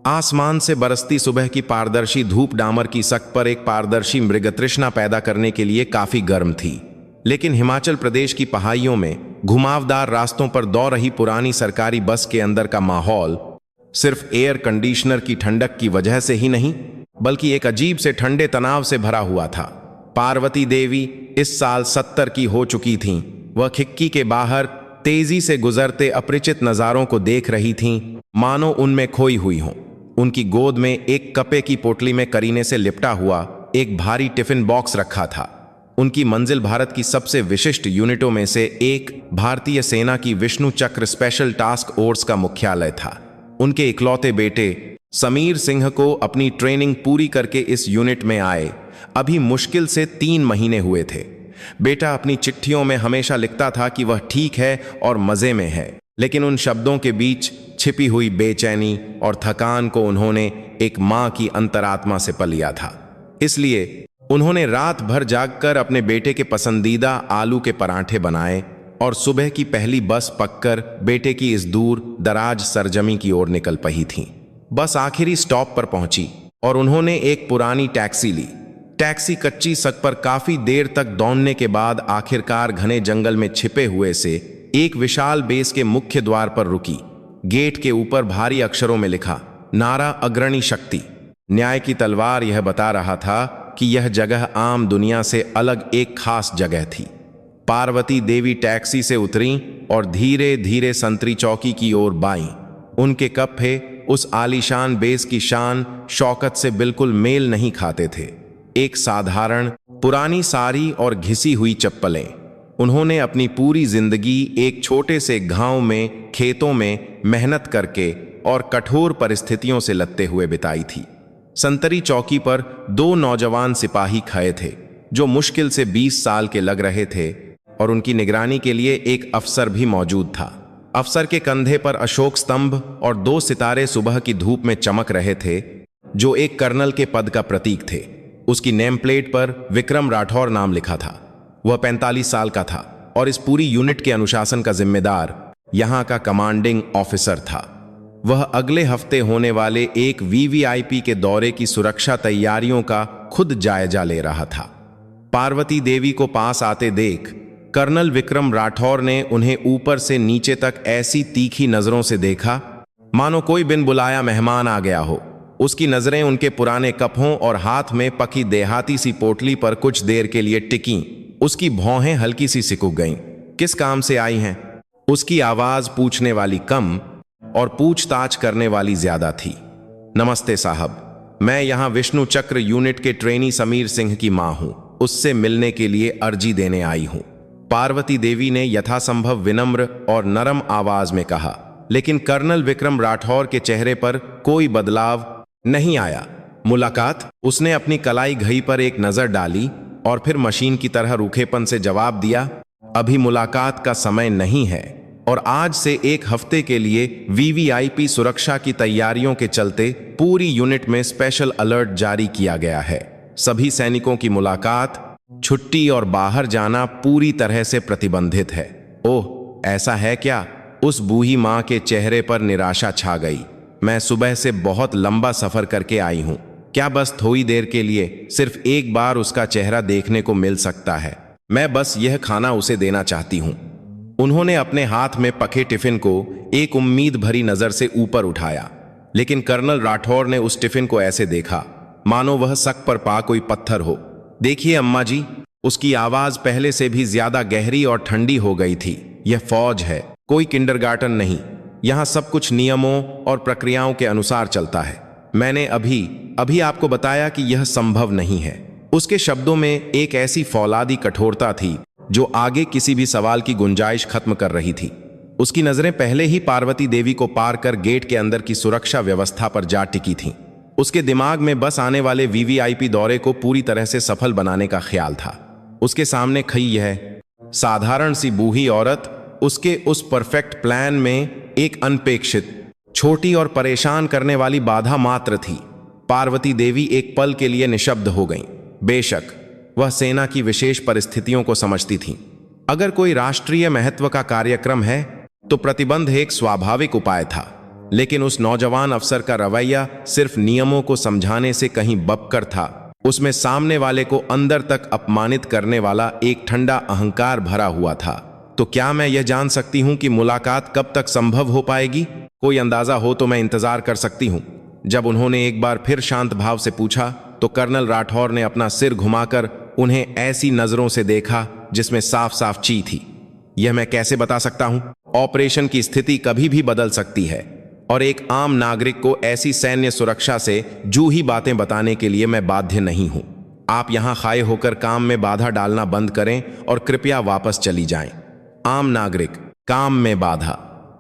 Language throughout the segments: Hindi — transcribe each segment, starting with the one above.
आसमान से बरसती सुबह की पारदर्शी धूप डामर की सक पर एक पारदर्शी मृगतृष्णा पैदा करने के लिए काफी गर्म थी। लेकिन हिमाचल प्रदेश की पहाड़ियों में घुमावदार रास्तों पर दौड़ रही पुरानी सरकारी बस के अंदर का माहौल सिर्फ एयर कंडीशनर की ठंडक की वजह से ही नहीं, बल्कि एक अजीब से ठंडे तनाव से भरा हुआ था। पार्वती देवी इस साल 70 की हो चुकी थीं। वह खिड़की के बाहर तेजी से गुजरते अपरिचित नजारों को देख रही थीं, मानो उनमें खोई हुई हों। उनकी गोद में एक कपे की पोटली में करीने से लिपटा हुआ एक भारी टिफिन बॉक्स रखा था। उनकी मंजिल भारत की सबसे विशिष्ट यूनिटों में से एक भारतीय सेना की विष्णु चक्र स्पेशल टास्क फोर्स का मुख्यालय था। उनके इकलौते बेटे समीर सिंह को अपनी ट्रेनिंग पूरी करके इस यूनिट में आए अभी मुश्किल से 3 महीने हुए थे। बेटा अपनी चिट्ठियों में हमेशा लिखता था कि वह ठीक है और मजे में है, लेकिन उन शब्दों के बीच छिपी हुई बेचैनी और थकान को उन्होंने एक मां की अंतरात्मा से पल लिया था। इसलिए उन्होंने रात भर जागकर अपने बेटे के पसंदीदा आलू के पराठे बनाए और सुबह की पहली बस पककर बेटे की इस दूर दराज सरजमी की ओर निकल पड़ी थीं। बस आखिरी स्टॉप पर पहुंची और उन्होंने एक पुरानी टैक्सी ली। टैक्सी कच्ची सड़क पर काफी देर तक दौड़ने के बाद आखिरकार घने जंगल में छिपे हुए से एक विशाल बेस के मुख्य द्वार पर रुकी। गेट के ऊपर भारी अक्षरों में लिखा नारा अग्रणी शक्ति न्याय की तलवार यह बता रहा था कि यह जगह आम दुनिया से अलग एक खास जगह थी। पार्वती देवी टैक्सी से उतरी और धीरे धीरे संतरी चौकी की ओर बाईं। उनके कप्पे उस आलीशान बेस की शान शौकत से बिल्कुल मेल नहीं खाते थे। एक साधारण पुरानी साड़ी और घिसी हुई चप्पलें। उन्होंने अपनी पूरी जिंदगी एक छोटे से गांव में खेतों में मेहनत करके और कठोर परिस्थितियों से लड़ते हुए बिताई थी। संतरी चौकी पर 2 नौजवान सिपाही खड़े थे जो मुश्किल से 20 साल के लग रहे थे और उनकी निगरानी के लिए एक अफसर भी मौजूद था। अफसर के कंधे पर अशोक स्तंभ और 2 सितारे सुबह की धूप में चमक रहे थे जो एक कर्नल के पद का प्रतीक थे। उसकी नेम प्लेट पर विक्रम राठौर नाम लिखा था। वह 45 साल का था और इस पूरी यूनिट के अनुशासन का जिम्मेदार यहां का कमांडिंग ऑफिसर था। वह अगले हफ्ते होने वाले एक वीवीआईपी के दौरे की सुरक्षा तैयारियों का खुद जायजा ले रहा था। पार्वती देवी को पास आते देख कर्नल विक्रम राठौर ने उन्हें ऊपर से नीचे तक ऐसी तीखी नजरों से देखा मानो कोई बिन बुलाया मेहमान आ गया हो। उसकी नजरें उनके पुराने कपड़ों और हाथ में पकी देहाती सी पोटली पर कुछ देर के लिए टिकीं। उसकी भौहें हल्की सी सिकुड़ गईं। किस काम से आई हैं? उसकी आवाज पूछने वाली कम और पूछताछ करने वाली ज्यादा थी। नमस्ते साहब, मैं यहां विष्णु चक्र यूनिट के ट्रेनी समीर सिंह की मां हूं। उससे मिलने के लिए अर्जी देने आई हूं। पार्वती देवी ने यथासंभव विनम्र और नरम आवाज में कहा, लेकिन कर्नल विक्रम राठौर के चेहरे पर कोई बदलाव नहीं आया। मुलाकात? उसने अपनी कलाई घड़ी पर एक नजर डाली और फिर मशीन की तरह रूखेपन से जवाब दिया, अभी मुलाकात का समय नहीं है और आज से 1 हफ्ते के लिए वीवीआईपी सुरक्षा की तैयारियों के चलते पूरी यूनिट में स्पेशल अलर्ट जारी किया गया है। सभी सैनिकों की मुलाकात, छुट्टी और बाहर जाना पूरी तरह से प्रतिबंधित है। ओह, ऐसा है क्या? उस बूढ़ी मां के चेहरे पर निराशा छा गई। मैं सुबह से बहुत लंबा सफर करके आई हूं। क्या बस थोड़ी देर के लिए सिर्फ एक बार उसका चेहरा देखने को मिल सकता है? मैं बस यह खाना उसे देना चाहती हूं। उन्होंने अपने हाथ में पके टिफिन को एक उम्मीद भरी नजर से ऊपर उठाया, लेकिन कर्नल राठौर ने उस टिफिन को ऐसे देखा मानो वह सक पर पा कोई पत्थर हो। देखिए अम्मा जी, उसकी आवाज पहले से भी ज्यादा गहरी और ठंडी हो गई थी। यह फौज है, कोई किंडरगार्टन नहीं। यहां सब कुछ नियमों और प्रक्रियाओं के अनुसार चलता है। मैंने अभी आपको बताया कि यह संभव नहीं है। उसके शब्दों में एक ऐसी फौलादी कठोरता थी जो आगे किसी भी सवाल की गुंजाइश खत्म कर रही थी। उसकी नजरें पहले ही पार्वती देवी को पार कर गेट के अंदर की सुरक्षा व्यवस्था पर जा टिकी थीं। उसके दिमाग में बस आने वाले वीवीआईपी दौरे को पूरी तरह से सफल बनाने का ख्याल था। उसके सामने खड़ी यह साधारण सी बूढ़ी औरत उसके उस परफेक्ट प्लान में एक अनपेक्षित, छोटी और परेशान करने वाली बाधा मात्र थी। पार्वती देवी एक पल के लिए निशब्द हो गईं। बेशक वह सेना की विशेष परिस्थितियों को समझती थीं। अगर कोई राष्ट्रीय महत्व का कार्यक्रम है तो प्रतिबंध एक स्वाभाविक उपाय था। लेकिन उस नौजवान अफसर का रवैया सिर्फ नियमों को समझाने से कहीं बबकर था। उसमें सामने वाले को अंदर तक अपमानित करने वाला एक ठंडा अहंकार भरा हुआ था। तो क्या मैं यह जान सकती हूं कि मुलाकात कब तक संभव हो पाएगी? कोई अंदाजा हो तो मैं इंतजार कर सकती हूं। जब उन्होंने एक बार फिर शांत भाव से पूछा तो कर्नल राठौर ने अपना सिर घुमाकर उन्हें ऐसी नजरों से देखा जिसमें साफ साफ ची थी। यह मैं कैसे बता सकता हूं? ऑपरेशन की स्थिति कभी भी बदल सकती है और एक आम नागरिक को ऐसी सैन्य सुरक्षा से जूही बातें बताने के लिए मैं बाध्य नहीं हूं। आप यहां खाए होकर काम में बाधा डालना बंद करें और कृपया वापस चली जाएं। आम नागरिक, काम में बाधा,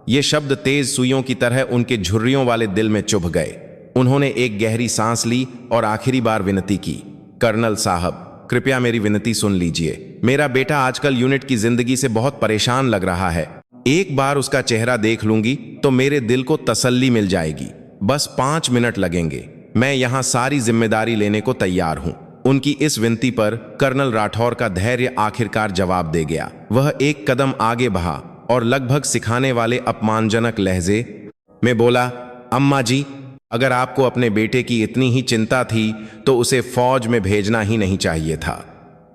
ये शब्द तेज सुइयों की तरह उनके झुर्रियों वाले दिल में चुभ गए। उन्होंने एक गहरी सांस ली और आखिरी बार विनती की, कर्नल साहब, कृपया मेरी विनती सुन लीजिए। मेरा बेटा आजकल यूनिट की जिंदगी से बहुत परेशान लग रहा है। एक बार उसका चेहरा देख लूंगी तो मेरे दिल को तसल्ली मिल जाएगी। बस 5 मिनट लगेंगे। मैं यहां सारी जिम्मेदारी लेने को तैयार हूं। उनकी इस विनती पर कर्नल राठौर का धैर्य आखिरकार जवाब दे गया। वह एक कदम आगे बढ़ा और लगभग सिखाने वाले अपमानजनक लहजे में बोला, अम्मा जी, अगर आपको अपने बेटे की इतनी ही चिंता थी तो उसे फौज में भेजना ही नहीं चाहिए था।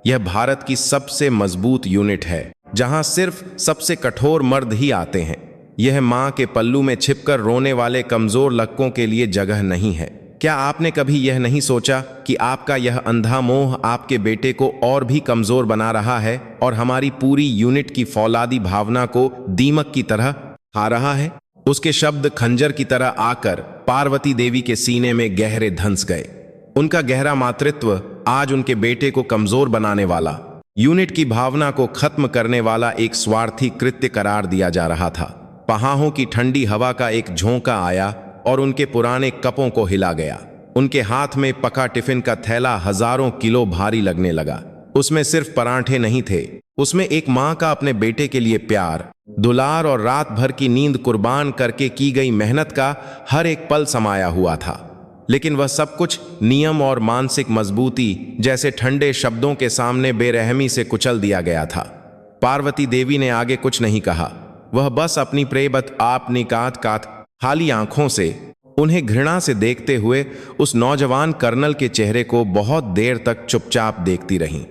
यह भारत की सबसे मजबूत यूनिट है जहां सिर्फ सबसे कठोर मर्द ही आते हैं। यह मां के पल्लू में छिपकर रोने वाले कमजोर लड़कों के लिए जगह नहीं है। क्या आपने कभी यह नहीं सोचा कि आपका यह अंधा मोह आपके बेटे को और भी कमजोर बना रहा है और हमारी पूरी यूनिट की फौलादी भावना को दीमक की तरह खा रहा है? उसके शब्द खंजर की तरह आकर पार्वती देवी के सीने में गहरे धंस गए। उनका गहरा मातृत्व आज उनके बेटे को कमजोर बनाने वाला, यूनिट की भावना को खत्म करने वाला एक स्वार्थी कृत्य करार दिया जा रहा था। पहाड़ों की ठंडी हवा का एक झोंका आया और उनके पुराने कपों को हिला गया। उनके हाथ में पका टिफिन का थैला हजारों किलो भारी लगने लगा। उसमें सिर्फ परांठे नहीं थे, उसमें एक माँ का अपने बेटे के लिए प्यार, दुलार और रात भर की नींद कुर्बान करके की गई मेहनत का हर एक पल समाया हुआ था। लेकिन वह सब कुछ नियम और मानसिक मजबूती जैसे ठंडे शब्दों के सामने बेरहमी से कुचल दिया गया था। पार्वती देवी ने आगे कुछ नहीं कहा। वह बस अपनी प्रेबत आप निकात कात खाली आंखों से उन्हें घृणा से देखते हुए उस नौजवान कर्नल के चेहरे को बहुत देर तक चुपचाप देखती रहीं।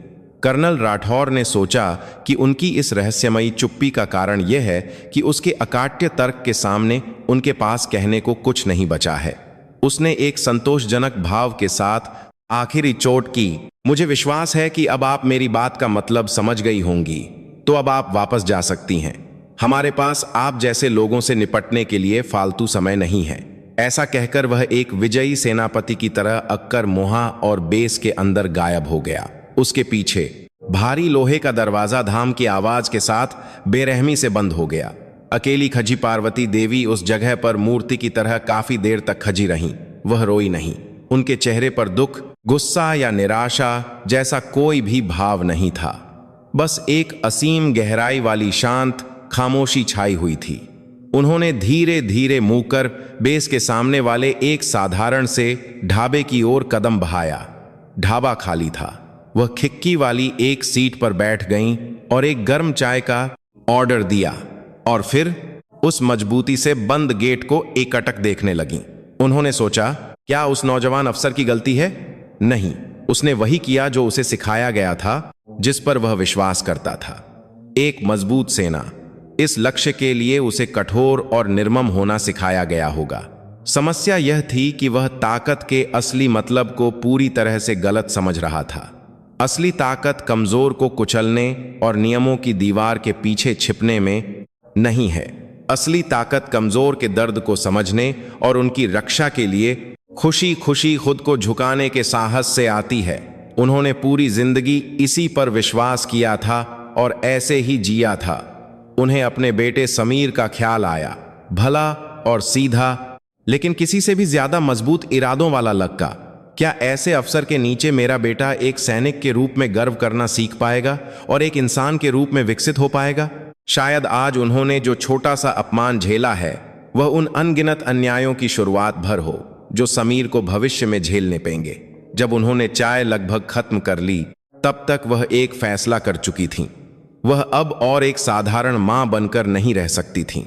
कर्नल राठौर ने सोचा कि उनकी इस रहस्यमयी चुप्पी का कारण यह है कि उसके अकाट्य तर्क के सामने उनके पास कहने को कुछ नहीं बचा है। उसने एक संतोषजनक भाव के साथ आखिरी चोट की, मुझे विश्वास है कि अब आप मेरी बात का मतलब समझ गई होंगी, तो अब आप वापस जा सकती हैं। हमारे पास आप जैसे लोगों से निपटने के लिए फालतू समय नहीं है। ऐसा कहकर वह एक विजयी सेनापति की तरह अक्कर मोहा और बेस के अंदर गायब हो गया। उसके पीछे भारी लोहे का दरवाजा धाम की आवाज के साथ बेरहमी से बंद हो गया। अकेली खजी पार्वती देवी उस जगह पर मूर्ति की तरह काफी देर तक खजी रहीं। वह रोई नहीं। उनके चेहरे पर दुख, गुस्सा या निराशा जैसा कोई भी भाव नहीं था। बस एक असीम गहराई वाली शांत खामोशी छाई हुई थी। उन्होंने धीरे धीरे मुंह कर बेस के सामने वाले एक साधारण से ढाबे की ओर कदम बढ़ाया। ढाबा खाली था। वह खिड़की वाली एक सीट पर बैठ गईं और एक गर्म चाय का ऑर्डर दिया और फिर उस मजबूती से बंद गेट को एकटक देखने लगीं। उन्होंने सोचा, क्या उस नौजवान अफसर की गलती है? नहीं, उसने वही किया जो उसे सिखाया गया था, जिस पर वह विश्वास करता था। एक मजबूत सेना। इस लक्ष्य के लिए उसे कठोर और निर्मम होना सिखाया गया होगा। समस्या यह थी कि वह ताकत के असली मतलब को पूरी तरह से गलत समझ रहा था। असली ताकत कमजोर को कुचलने और नियमों की दीवार के पीछे छिपने में नहीं है। असली ताकत कमजोर के दर्द को समझने और उनकी रक्षा के लिए खुशी खुशी खुद को झुकाने के साहस से आती है। उन्होंने पूरी जिंदगी इसी पर विश्वास किया था और ऐसे ही जिया था। उन्हें अपने बेटे समीर का ख्याल आया, भला और सीधा, लेकिन किसी से भी ज्यादा मजबूत इरादों वाला लड़का। क्या ऐसे अफसर के नीचे मेरा बेटा एक सैनिक के रूप में गर्व करना सीख पाएगा और एक इंसान के रूप में विकसित हो पाएगा? शायद आज उन्होंने जो छोटा सा अपमान झेला है वह उन अनगिनत अन्यायों की शुरुआत भर हो जो समीर को भविष्य में झेलने पेंगे। जब उन्होंने चाय लगभग खत्म कर ली तब तक वह एक फैसला कर चुकी थीं। वह अब और एक साधारण मां बनकर नहीं रह सकती थीं।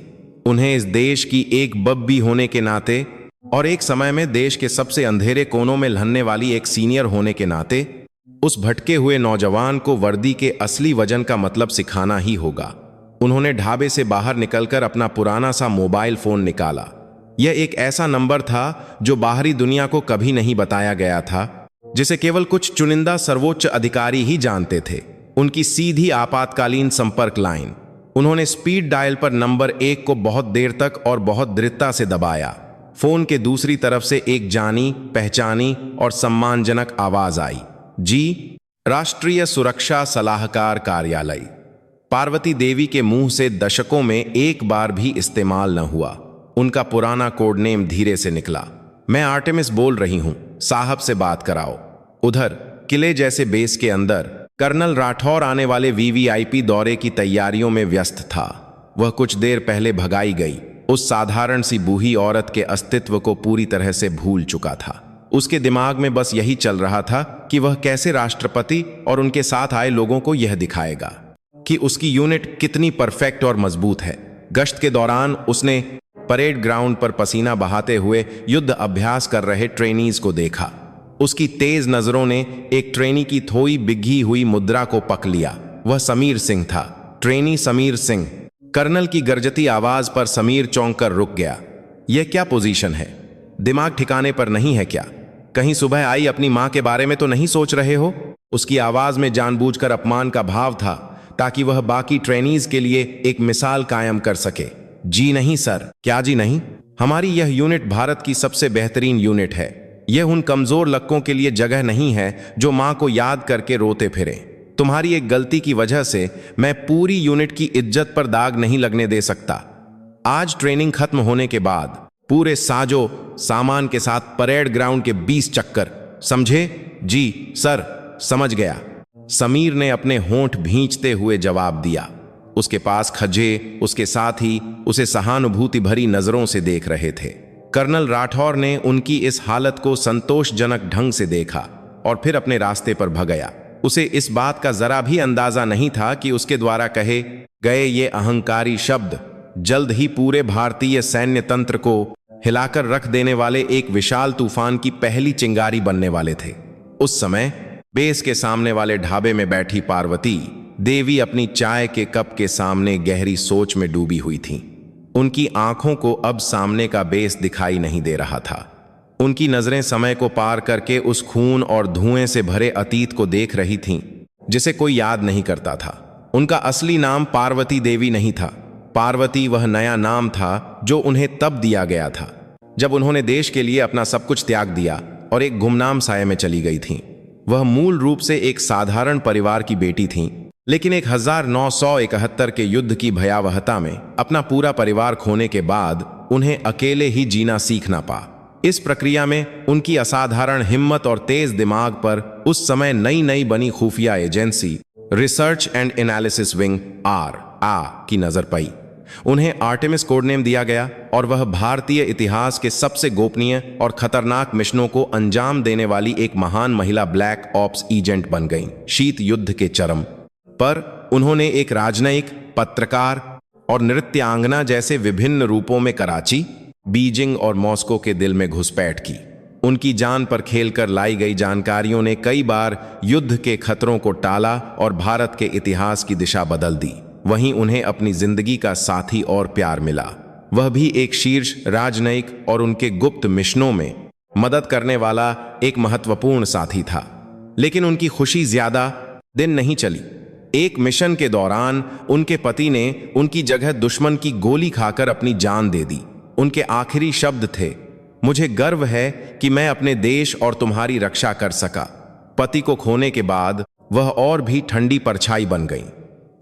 उन्हें इस देश की एक बब्बी होने के नाते और एक समय में देश के सबसे अंधेरे कोनों में लहने वाली एक सीनियर होने के नाते उस भटके हुए नौजवान को वर्दी के असली वजन का मतलब सिखाना ही होगा। उन्होंने ढाबे से बाहर निकलकर अपना पुराना सा मोबाइल फोन निकाला। यह एक ऐसा नंबर था जो बाहरी दुनिया को कभी नहीं बताया गया था, जिसे केवल कुछ चुनिंदा सर्वोच्च अधिकारी ही जानते थे। उनकी सीधी आपातकालीन संपर्क लाइन। उन्होंने स्पीड डायल पर नंबर 1 को बहुत देर तक और बहुत दृढ़ता से दबाया। फोन के दूसरी तरफ से एक जानी पहचानी और सम्मानजनक आवाज आई, जी, राष्ट्रीय सुरक्षा सलाहकार कार्यालय। पार्वती देवी के मुंह से दशकों में एक बार भी इस्तेमाल न हुआ उनका पुराना कोड नेम धीरे से निकला। मैं आर्टेमिस बोल रही हूं, साहब से बात कराओ। उधर किले जैसे बेस के अंदर कर्नल राठौर आने वाले वीवीआईपी दौरे की तैयारियों में व्यस्त था। वह कुछ देर पहले भगाई गई उस साधारण सी बूढ़ी औरत के अस्तित्व को पूरी तरह से भूल चुका था। उसके दिमाग में बस यही चल रहा था कि वह कैसे राष्ट्रपति और उनके साथ आए लोगों को यह दिखाएगा कि उसकी यूनिट कितनी परफेक्ट और मजबूत है। गश्त के दौरान उसने परेड ग्राउंड पर पसीना बहाते हुए युद्ध अभ्यास कर रहे ट्रेनीज को देखा। उसकी तेज नजरों ने एक ट्रेनी की थोड़ी बिगही हुई मुद्रा को पक लिया। वह समीर सिंह था, ट्रेनी समीर सिंह। कर्नल की गरजती आवाज पर समीर चौंक कर रुक गया। यह क्या पोजीशन है? दिमाग ठिकाने पर नहीं है क्या? कहीं सुबह आई अपनी मां के बारे में तो नहीं सोच रहे हो? उसकी आवाज में जानबूझकर अपमान का भाव था ताकि वह बाकी ट्रेनीज के लिए एक मिसाल कायम कर सके। जी नहीं सर। क्या जी नहीं? हमारी यह यूनिट भारत की सबसे बेहतरीन यूनिट है। यह उन कमजोर लड़कों के लिए जगह नहीं है जो मां को याद करके रोते फिरे। तुम्हारी एक गलती की वजह से मैं पूरी यूनिट की इज्जत पर दाग नहीं लगने दे सकता। आज ट्रेनिंग खत्म होने के बाद पूरे साजो सामान के साथ परेड ग्राउंड के 20 चक्कर, समझे? जी सर, समझ गया। समीर ने अपने होंठ भींचते हुए जवाब दिया। उसके पास खजे उसके साथ ही उसे सहानुभूति भरी नजरों से देख रहे थे। कर्नल राठौर ने उनकी इस हालत को संतोषजनक ढंग से देखा और फिर अपने रास्ते पर भगया। उसे इस बात का जरा भी अंदाजा नहीं था कि उसके द्वारा कहे गए ये अहंकारी शब्द जल्द ही पूरे भारतीय सैन्य तंत्र को हिलाकर रख देने वाले एक विशाल तूफान की पहली चिंगारी बनने वाले थे। उस समय बेस के सामने वाले ढाबे में बैठी पार्वती देवी अपनी चाय के कप के सामने गहरी सोच में डूबी हुई थी। उनकी आंखों को अब सामने का बेस दिखाई नहीं दे रहा था। उनकी नजरें समय को पार करके उस खून और धुएं से भरे अतीत को देख रही थीं, जिसे कोई याद नहीं करता था। उनका असली नाम पार्वती देवी नहीं था। पार्वती वह नया नाम था जो उन्हें तब दिया गया था जब उन्होंने देश के लिए अपना सब कुछ त्याग दिया और एक गुमनाम साये में चली गई थीं। वह मूल रूप से एक साधारण परिवार की बेटी थीं, लेकिन 1971 के युद्ध की भयावहता में अपना पूरा परिवार खोने के बाद उन्हें अकेले ही जीना सीख ना पा। इस प्रक्रिया में उनकी असाधारण हिम्मत और तेज दिमाग पर उस समय नई नई बनी खुफिया agency research and analysis wing की नजर पई। उन्हें आर्टेमिस कोड नेम दिया गया और वह भारतीय इतिहास के सबसे गोपनीय और खतरनाक मिशनों को अंजाम देने वाली एक महान महिला ब्लैक ऑप्स एजेंट बन गईं। शीत युद्ध के चरम पर उन्होंने एक राजनयिक, पत्रकार और नृत्यांगना जैसे विभिन्न रूपों में कराची, बीजिंग और मॉस्को के दिल में घुसपैठ की। उनकी जान पर खेलकर लाई गई जानकारियों ने कई बार युद्ध के खतरों को टाला और भारत के इतिहास की दिशा बदल दी। वहीं उन्हें अपनी जिंदगी का साथी और प्यार मिला, वह भी एक शीर्ष राजनयिक और उनके गुप्त मिशनों में मदद करने वाला एक महत्वपूर्ण साथी था। लेकिन उनकी खुशी ज्यादा दिन नहीं चली। एक मिशन के दौरान उनके पति ने उनकी जगह दुश्मन की गोली खाकर अपनी जान दे दी। उनके आखिरी शब्द थे, मुझे गर्व है कि मैं अपने देश और तुम्हारी रक्षा कर सका। पति को खोने के बाद वह और भी ठंडी परछाई बन गई,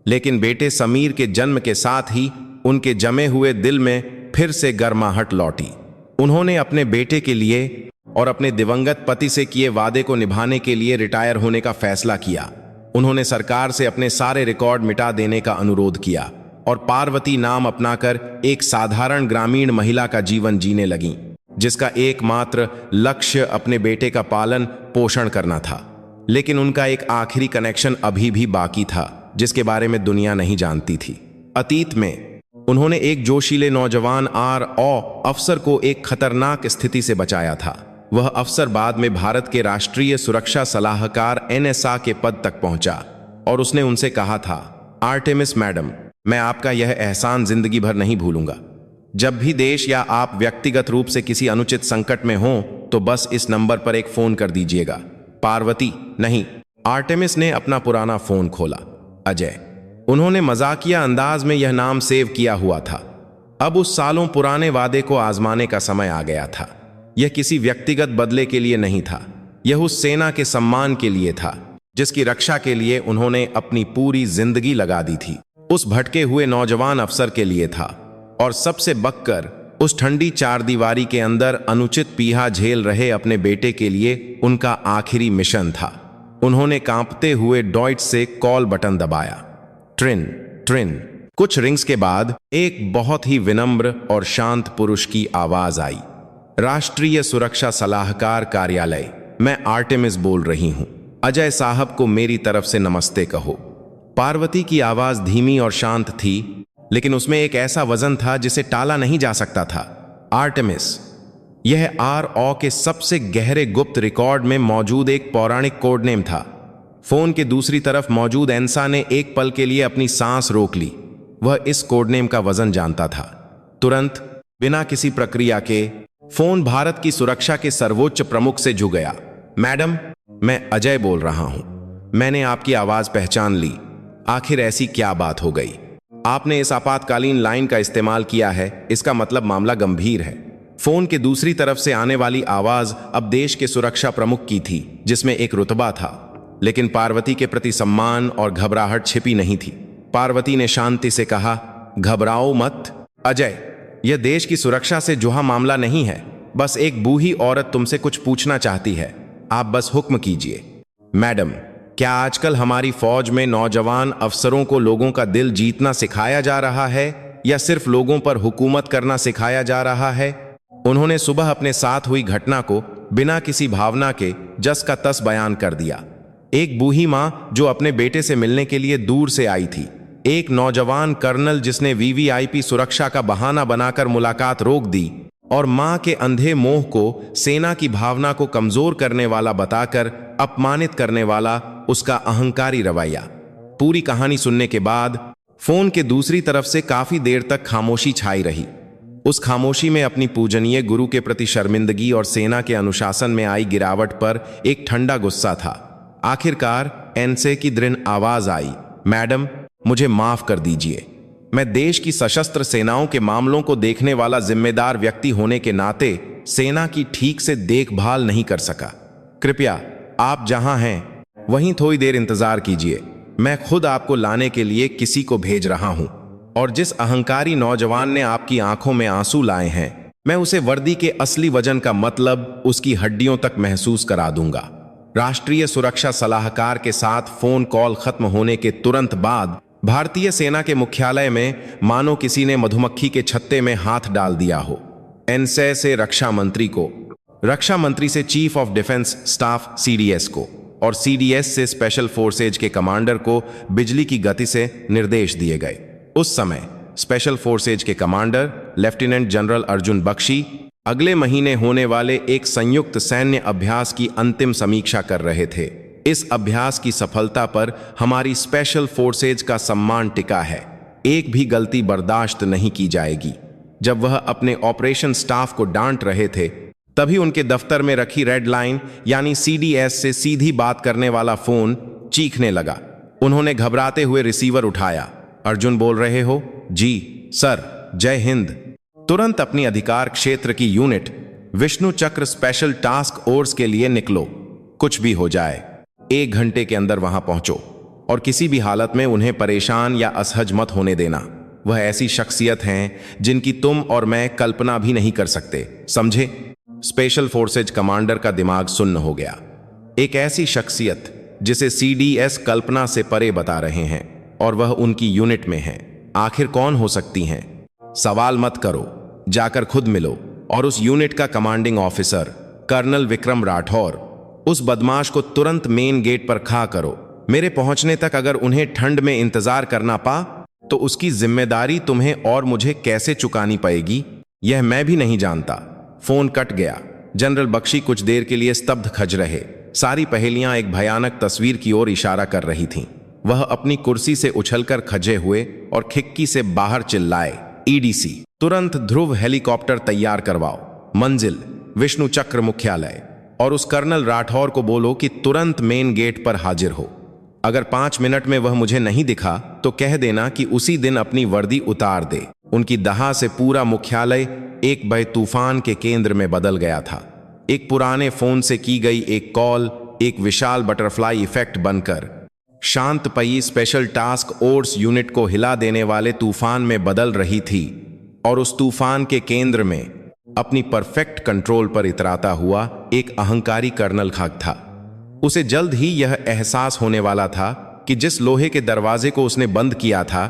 लेकिन बेटे समीर के जन्म के साथ ही उनके जमे हुए दिल में फिर से गर्माहट लौटी। उन्होंने अपने बेटे के लिए और अपने दिवंगत पति से किए वादे को निभाने के लिए रिटायर होने का फैसला किया। उन्होंने सरकार से अपने सारे रिकॉर्ड मिटा देने का अनुरोध किया और पार्वती नाम अपनाकर एक साधारण ग्रामीण महिला का जीवन जीने लगीं, जिसका एकमात्र लक्ष्य अपने बेटे का पालन पोषण करना था। लेकिन उनका एक आखिरी कनेक्शन अभी भी बाकी था, जिसके बारे में दुनिया नहीं जानती थी। अतीत में उन्होंने एक जोशीले नौजवान अफसर को एक खतरनाक स्थिति से बचाया था। वह अफसर बाद में भारत के राष्ट्रीय सुरक्षा सलाहकार NSA के पद तक पहुंचा और उसने उनसे कहा था, आर्टेमिस मैडम, मैं आपका यह एहसान जिंदगी भर नहीं भूलूंगा। जब भी देश या आप व्यक्तिगत रूप से किसी अनुचित संकट में हों तो बस इस नंबर पर एक फोन कर दीजिएगा। पार्वती नहीं, आर्टेमिस ने अपना पुराना फोन खोला। अजय। उन्होंने मजाकिया अंदाज में यह नाम सेव किया हुआ था। अब उस सालों पुराने वादे को आजमाने का समय आ गया था। यह किसी व्यक्तिगत बदले के लिए नहीं था, यह उस सेना के सम्मान के लिए था जिसकी रक्षा के लिए उन्होंने अपनी पूरी जिंदगी लगा दी थी। उस भटके हुए नौजवान अफसर के लिए था, और सबसे बककर उस ठंडी चारदीवारी के अंदर अनुचित पीहा झेल रहे अपने बेटे के लिए उनका आखिरी मिशन था। उन्होंने कांपते हुए डॉइट से कॉल बटन दबाया। ट्रिन ट्रिन। कुछ रिंग्स के बाद एक बहुत ही विनम्र और शांत पुरुष की आवाज आई। राष्ट्रीय सुरक्षा सलाहकार कार्यालय, मैं आर्टेमिस बोल रही हूं। अजय साहब को मेरी तरफ से नमस्ते कहो। पार्वती की आवाज धीमी और शांत थी, लेकिन उसमें एक ऐसा वजन था जिसे टाला नहीं जा सकता था। आर्टेमिस, यह RO के सबसे गहरे गुप्त रिकॉर्ड में मौजूद एक पौराणिक कोड नेम था। फोन के दूसरी तरफ मौजूद एनसा ने एक पल के लिए अपनी सांस रोक ली। वह इस कोड नेम का वजन जानता था। तुरंत, बिना किसी प्रक्रिया के, फोन भारत की सुरक्षा के सर्वोच्च प्रमुख से जुड़ गया। मैडम, मैं अजय बोल रहा हूं। मैंने आपकी आवाज पहचान ली। आखिर ऐसी क्या बात हो गई? आपने इस आपातकालीन लाइन का इस्तेमाल किया है, इसका मतलब मामला गंभीर है। फोन के दूसरी तरफ से आने वाली आवाज अब देश के सुरक्षा प्रमुख की थी, जिसमें एक रुतबा था, लेकिन पार्वती के प्रति सम्मान और घबराहट छिपी नहीं थी। पार्वती ने शांति से कहा, घबराओ मत अजय, यह देश की सुरक्षा से जुड़ा मामला नहीं है। बस एक बूढ़ी औरत तुमसे कुछ पूछना चाहती है, आप बस हुक्म कीजिए। मैडम, क्या आजकल हमारी फौज में नौजवान अफसरों को लोगों का दिल जीतना सिखाया जा रहा है या सिर्फ लोगों पर हुकूमत करना सिखाया जा रहा है? उन्होंने सुबह अपने साथ हुई घटना को बिना किसी भावना के जस का तस बयान कर दिया। एक बूढ़ी मां जो अपने बेटे से मिलने के लिए दूर से आई थी, एक नौजवान कर्नल जिसने VVIP सुरक्षा का बहाना बनाकर मुलाकात रोक दी, और मां के अंधे मोह को सेना की भावना को कमजोर करने वाला बताकर अपमानित करने वाला उसका अहंकारी रवैया। पूरी कहानी सुनने के बाद फोन के दूसरी तरफ से काफी देर तक खामोशी छाई रही। उस खामोशी में अपनी पूजनीय गुरु के प्रति शर्मिंदगी और सेना के अनुशासन में आई गिरावट पर एक ठंडा गुस्सा था। आखिरकार NSA की दृढ़ आवाज आई, मैडम, मुझे माफ कर दीजिए। मैं देश की सशस्त्र सेनाओं के मामलों को देखने वाला जिम्मेदार व्यक्ति होने के नाते सेना की ठीक से देखभाल नहीं कर सका। कृपया आप जहां हैं वहीं थोड़ी देर इंतजार कीजिए। मैं खुद आपको लाने के लिए किसी को भेज रहा हूं, और जिस अहंकारी नौजवान ने आपकी आंखों में आंसू लाए हैं, मैं उसे वर्दी के असली वजन का मतलब उसकी हड्डियों तक महसूस करा दूंगा। राष्ट्रीय सुरक्षा सलाहकार के साथ फोन कॉल खत्म होने के तुरंत बाद भारतीय सेना के मुख्यालय में मानो किसी ने मधुमक्खी के छत्ते में हाथ डाल दिया हो। NSA से रक्षा मंत्री को, रक्षा मंत्री से chief of defence staff CDS को, और CDS से स्पेशल फोर्सेज के कमांडर को बिजली की गति से निर्देश दिए गए। उस समय स्पेशल फोर्सेज के commander lieutenant general Arjun Bakshi अगले महीने होने वाले एक संयुक्त सैन्य अभ्यास की अंतिम समीक्षा कर रहे थे। इस अभ्यास की सफलता पर हमारी स्पेशल फोर्सेज का सम्मान टिका है। एक भी गलती बर्दाश्त नहीं की जाएगी। जब वह अपने ऑपरेशन स्टाफ को डांट रहे थे, तभी उनके दफ्तर में रखी रेड लाइन यानी CDS से सीधी बात करने वाला फोन चीखने लगा। उन्होंने घबराते हुए रिसीवर उठाया। अर्जुन बोल रहे हो? जी सर, जय हिंद। तुरंत अपनी अधिकार क्षेत्र की यूनिट विष्णु चक्र स्पेशल टास्क फोर्स के लिए निकलो। कुछ भी हो जाए 1 घंटे के अंदर वहां पहुंचो, और किसी भी हालत में उन्हें परेशान या असहज मत होने देना। वह ऐसी शख्सियत हैं जिनकी तुम और मैं कल्पना भी नहीं कर सकते, समझे? स्पेशल फोर्सेज कमांडर का दिमाग सुन्न हो गया। एक ऐसी शख्सियत जिसे CDS कल्पना से परे बता रहे हैं, और वह उनकी यूनिट में है। आखिर कौन हो सकती हैं? सवाल मत करो, जाकर खुद मिलो और उस यूनिट का commanding officer colonel Vikram Rathore, उस बदमाश को तुरंत मेन गेट पर खड़ा करो। मेरे पहुंचने तक अगर उन्हें ठंड में इंतजार करना पा तो उसकी जिम्मेदारी तुम्हें और मुझे कैसे चुकानी पड़ेगी, यह मैं भी नहीं जानता। फोन कट गया। जनरल बख्शी कुछ देर के लिए स्तब्ध खज रहे। सारी पहेलियां एक भयानक तस्वीर की ओर इशारा कर रही थीं। वह अपनी कुर्सी से उछलकर खजे हुए और खिड़की से बाहर चिल्लाए, ईडीसी, तुरंत ध्रुव हेलीकॉप्टर तैयार करवाओ, मंजिल विष्णु चक्र मुख्यालय, और उस कर्नल राठौर को बोलो कि तुरंत मेन गेट पर हाजिर हो। अगर 5 मिनट में वह मुझे नहीं दिखा तो कह देना कि उसी दिन अपनी वर्दी उतार दे। उनकी दहा से पूरा मुख्यालय एक बड़े तूफान के केंद्र में बदल गया था। एक पुराने फोन से की गई एक कॉल एक विशाल बटरफ्लाई इफेक्ट बनकर शांत पई स्पेशल टास्क फोर्स यूनिट को हिला देने वाले तूफान में बदल रही थी, और उस तूफान के केंद्र में अपनी परफेक्ट कंट्रोल पर इतराता हुआ एक अहंकारी कर्नल खाक था। उसे जल्द ही यह एहसास होने वाला था कि जिस लोहे के दरवाजे को उसने बंद किया था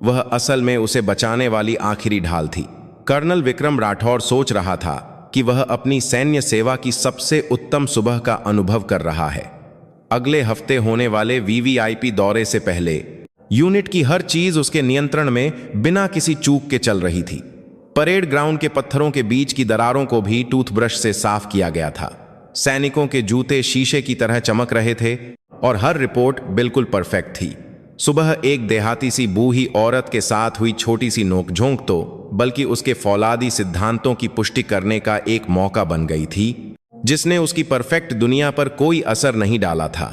वह असल में उसे बचाने वाली आखिरी ढाल थी। कर्नल विक्रम राठौर सोच रहा था कि वह अपनी सैन्य सेवा की सबसे उत्तम सुबह का अनुभव कर रहा है। अगले हफ्ते होने वाले वीवीआईपी दौरे से पहले यूनिट की हर चीज उसके नियंत्रण में बिना किसी चूक के चल रही थी। परेड ग्राउंड के पत्थरों के बीच की दरारों को भी टूथब्रश से साफ किया गया था। सैनिकों के जूते शीशे की तरह चमक रहे थे और हर रिपोर्ट बिल्कुल परफेक्ट थी। सुबह एक देहाती सी बूढ़ी औरत के साथ हुई छोटी सी नोकझोंक तो बल्कि उसके फौलादी सिद्धांतों की पुष्टि करने का एक मौका बन गई थी, जिसने उसकी परफेक्ट दुनिया पर कोई असर नहीं डाला था।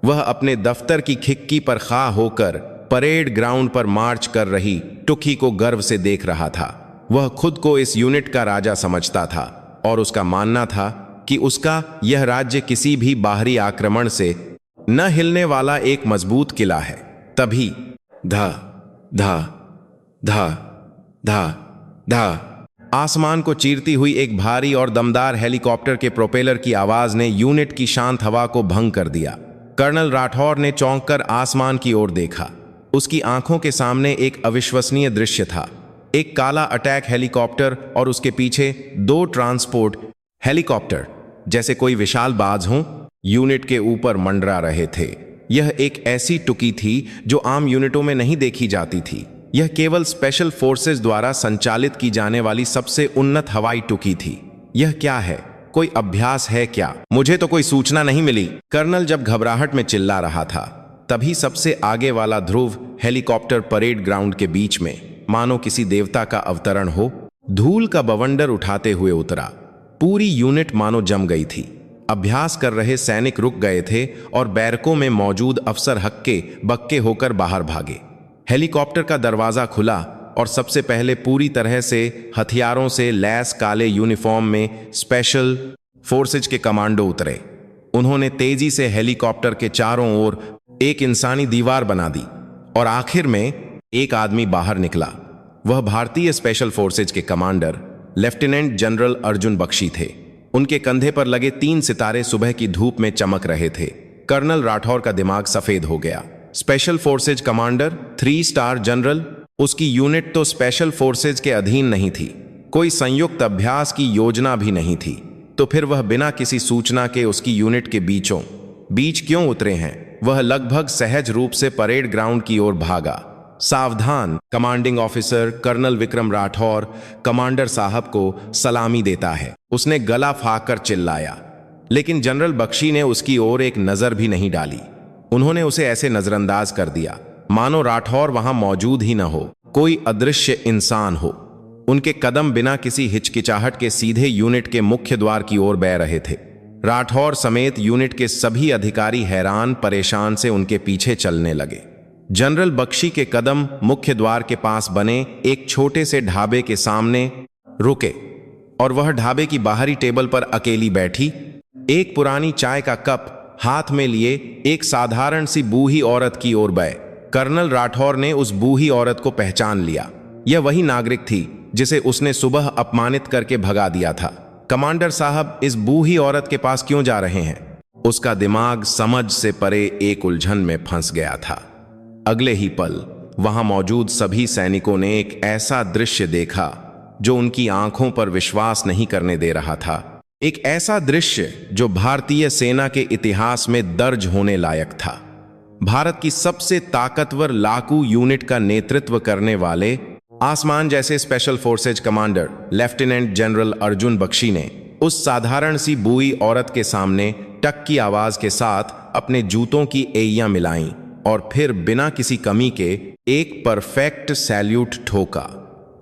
वह अपने दफ्तर की खिड़की पर खा होकर परेड ग्राउंड पर मार्च कर रही टुकी को गर्व से देख रहा था। वह खुद को इस यूनिट का राजा समझता था और उसका मानना था कि उसका यह राज्य किसी भी बाहरी आक्रमण से न हिलने वाला एक मजबूत किला है। तभी धा धा धा धा धा आसमान को चीरती हुई एक भारी और दमदार हेलीकॉप्टर के प्रोपेलर की आवाज ने यूनिट की शांत हवा को भंग कर दिया। कर्नल राठौर ने चौंक कर आसमान की ओर देखा। उसकी आंखों के सामने एक अविश्वसनीय दृश्य था। एक काला अटैक हेलीकॉप्टर और उसके पीछे 2 ट्रांसपोर्ट हेलीकॉप्टर जैसे कोई विशाल बाज हों यूनिट के ऊपर मंडरा रहे थे। यह एक ऐसी टुकी थी जो आम यूनिटों में नहीं देखी जाती थी। यह केवल स्पेशल फोर्सेस द्वारा संचालित की जाने वाली सबसे उन्नत हवाई टुकी थी। यह क्या है? कोई अभ्यास है क्या? मुझे तो कोई सूचना नहीं मिली। कर्नल जब घबराहट में चिल्ला रहा था तभी सबसे आगे वाला ध्रुव हेलीकॉप्टर परेड ग्राउंड के बीच में मानो किसी देवता का अवतरण हो धूल का बवंडर उठाते हुए उतरा। पूरी यूनिट मानो जम गई थी। अभ्यास कर रहे सैनिक रुक गए थे और बैरकों में मौजूद अफसर हक्के बक्के होकर बाहर भागे। हेलीकॉप्टर का दरवाजा खुला और सबसे पहले पूरी तरह से हथियारों से लैस काले यूनिफॉर्म में स्पेशल फोर्सेज के कमांडो उतरे। उन्होंने तेजी से हेलीकॉप्टर के चारों ओर एक इंसानी दीवार बना दी और आखिर में एक आदमी बाहर निकला। वह भारतीय स्पेशल फोर्सेज के commander lieutenant general Arjun Bakshi थे। उनके कंधे पर लगे 3 सितारे सुबह की धूप में चमक रहे थे। कर्नल राठौर का दिमाग सफेद हो गया। Special forces commander 3 star general, उसकी यूनिट तो स्पेशल फोर्सेज के अधीन नहीं थी। कोई संयुक्त अभ्यास की योजना भी नहीं थी। तो फिर वह बिना किसी सूचना के उसकी यूनिट के बीचों बीच क्यों उतरे हैं? वह लगभग सहज रूप से परेड ग्राउंड की ओर भागा। सावधान! Commanding officer colonel Vikram Rathore commander साहब को सलामी देता है, उसने गला फाड़कर चिल्लाया। लेकिन जनरल बख्शी ने उसकी ओर एक नजर भी नहीं डाली। उन्होंने उसे ऐसे नजरअंदाज कर दिया मानो राठौर वहां मौजूद ही न हो, कोई अदृश्य इंसान हो। उनके कदम बिना किसी हिचकिचाहट के सीधे यूनिट के मुख्य द्वार की ओर बह रहे थे। राठौर समेत यूनिट के सभी अधिकारी हैरान परेशान से उनके पीछे चलने लगे। जनरल बख्शी के कदम मुख्य द्वार के पास बने एक छोटे से ढाबे के सामने रुके और वह ढाबे की बाहरी टेबल पर अकेली बैठी एक पुरानी चाय का कप हाथ में लिए एक साधारण सी बूढ़ी औरत की ओर बढ़े। कर्नल राठौर ने उस बूढ़ी औरत को पहचान लिया। यह वही नागरिक थी जिसे उसने सुबह अपमानित करके भगा दिया था। कमांडर साहब, इस बूढ़ी औरत के पास क्यों जा रहे हैं? उसका दिमाग समझ से परे एक उलझन में फंस गया था। अगले ही पल वहां मौजूद सभी सैनिकों ने एक ऐसा दृश्य देखा जो उनकी आंखों पर विश्वास नहीं करने दे रहा था। एक ऐसा दृश्य जो भारतीय सेना के इतिहास में दर्ज होने लायक था। भारत की सबसे ताकतवर लाकू यूनिट का नेतृत्व करने वाले आसमान जैसे special forces commander lieutenant general Arjun Bakshi ने उस साधारण सी बूई औरत के सामने टक की आवाज के साथ अपने जूतों की एइयां मिलाईं और फिर बिना किसी कमी के एक परफेक्ट सैल्यूट ठोका।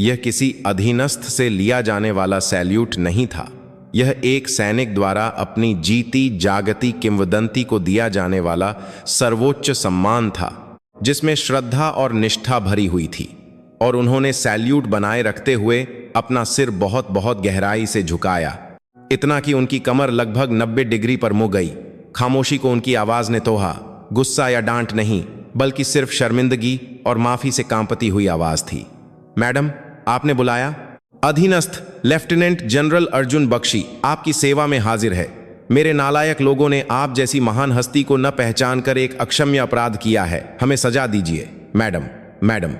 यह किसी अधीनस्थ से लिया जाने वाला सैल्यूट नहीं था। यह एक सैनिक द्वारा अपनी जीती जागती किंवदंती को दिया जाने वाला सर्वोच्च सम्मान था, जिसमें श्रद्धा और निष्ठा भरी हुई थी। और उन्होंने सैल्यूट बनाए रखते हुए अपना सिर बहुत बहुत गहराई से झुकाया, इतना कि उनकी कमर लगभग 90 डिग्री पर मुड़ गई। खामोशी को उनकी आवाज ने तोहा। गुस्सा या डांट नहीं, बल्कि सिर्फ शर्मिंदगी और माफी से कांपती हुई आवाज थी। मैडम, आपने बुलाया? अधीनस्थ लेफ्टिनेंट जनरल अर्जुन बख्शी आपकी सेवा में हाजिर है। मेरे नालायक लोगों ने आप जैसी महान हस्ती को न पहचान कर एक अक्षम्य अपराध किया है। हमें सजा दीजिए। Madam, madam.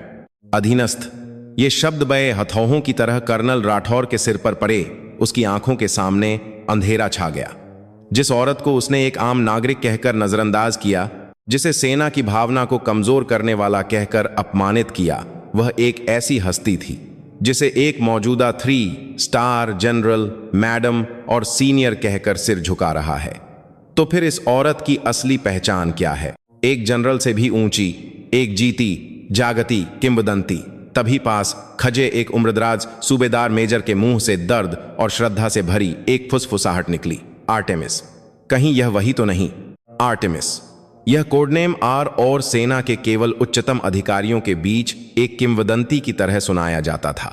अधीनस्थ, ये शब्द बये हथौहों की तरह कर्नल राठौर के सिर पर पड़े। उसकी आंखों के सामने अंधेरा छा गया। जिस औरत को उसने एक आम नागरिक कहकर नजरअंदाज किया, जिसे सेना की भावना को कमजोर करने वाला कहकर अपमानित किया, वह एक ऐसी हस्ती थी जिसे एक मौजूदा 3 स्टार जनरल, मैडम और सीनियर कहकर सिर झुका रहा है। तो फिर इस औरत की असली पहचान क्या है? एक जनरल से भी ऊंची, एक जीती जागती किंवदंती। तभी पास खजे एक उम्रदराज सूबेदार मेजर के मुंह से दर्द और श्रद्धा से भरी एक फुसफुसाहट निकली। आर्टेमिस। कहीं यह वही तो नहीं? आर्टेमिस, यह कोडनेम आर और सेना के केवल उच्चतम अधिकारियों के बीच एक किंवदंती की तरह सुनाया जाता था।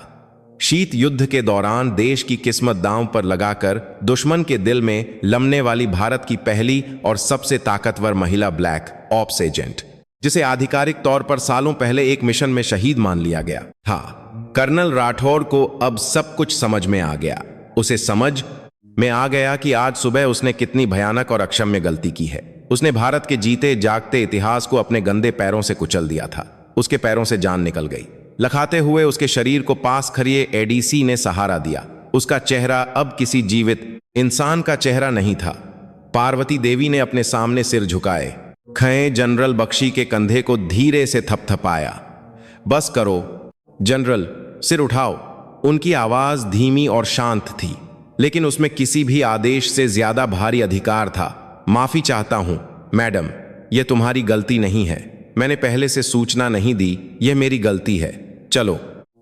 शीत युद्ध के दौरान देश की किस्मत दांव पर लगाकर दुश्मन के दिल में लमने वाली भारत की पहली और सबसे ताकतवर महिला ब्लैक ऑप्स एजेंट, जिसे आधिकारिक तौर पर सालों पहले एक मिशन में शहीद मान लिया गया। हाँ, कर्नल राठौर को अब सब कुछ समझ में आ गया। उसे समझ में आ गया कि आज सुबह उसने कितनी भयानक और अक्षम्य गलती की है। उसने भारत के जीते जागते इतिहास को अपने गंदे पैरों से कुचल दिया था। उसके पैरों से जान निकल गई। लखाते हुए उसके शरीर को पास खड़े एडीसी ने सहारा दिया। उसका चेहरा अब किसी जीवित इंसान का चेहरा नहीं था। पार्वती देवी ने अपने सामने सिर झुकाए खए जनरल बख्शी के कंधे को धीरे से थपथपाया। बस करो जनरल, सिर उठाओ। उनकी आवाज धीमी और शांत थी, लेकिन उसमें किसी भी आदेश से ज्यादा भारी अधिकार था। माफी चाहता हूं मैडम, यह तुम्हारी गलती नहीं है। मैंने पहले से सूचना नहीं दी, यह मेरी गलती है। चलो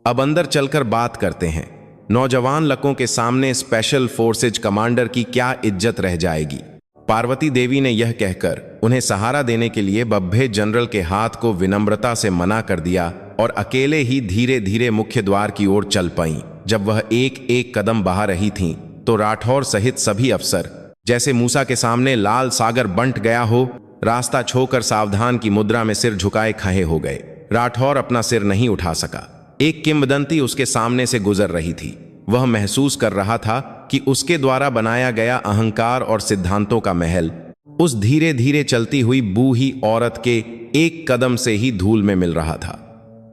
अब अंदर चलकर बात करते हैं। नौजवान लड़कों के सामने स्पेशल फोर्सेज कमांडर की क्या इज्जत रह जाएगी? पार्वती देवी ने यह कहकर उन्हें सहारा देने के लिए बब्बे जनरल के हाथ को विनम्रता से मना कर दिया और अकेले ही धीरे धीरे मुख्य द्वार की ओर चल पईं। जब वह एक एक कदम बहा रही थीं, तो राठौर सहित सभी अफसर जैसे मूसा के सामने लाल सागर बंट गया हो, रास्ता छोकर सावधान की मुद्रा में सिर झुकाए खड़े हो गए। राठौर अपना सिर नहीं उठा सका। एक किंवदंती उसके सामने से गुजर रही थी। वह महसूस कर रहा था कि उसके द्वारा बनाया गया अहंकार और सिद्धांतों का महल उस धीरे धीरे चलती हुई बूढ़ी औरत के एक कदम से ही धूल में मिल रहा था।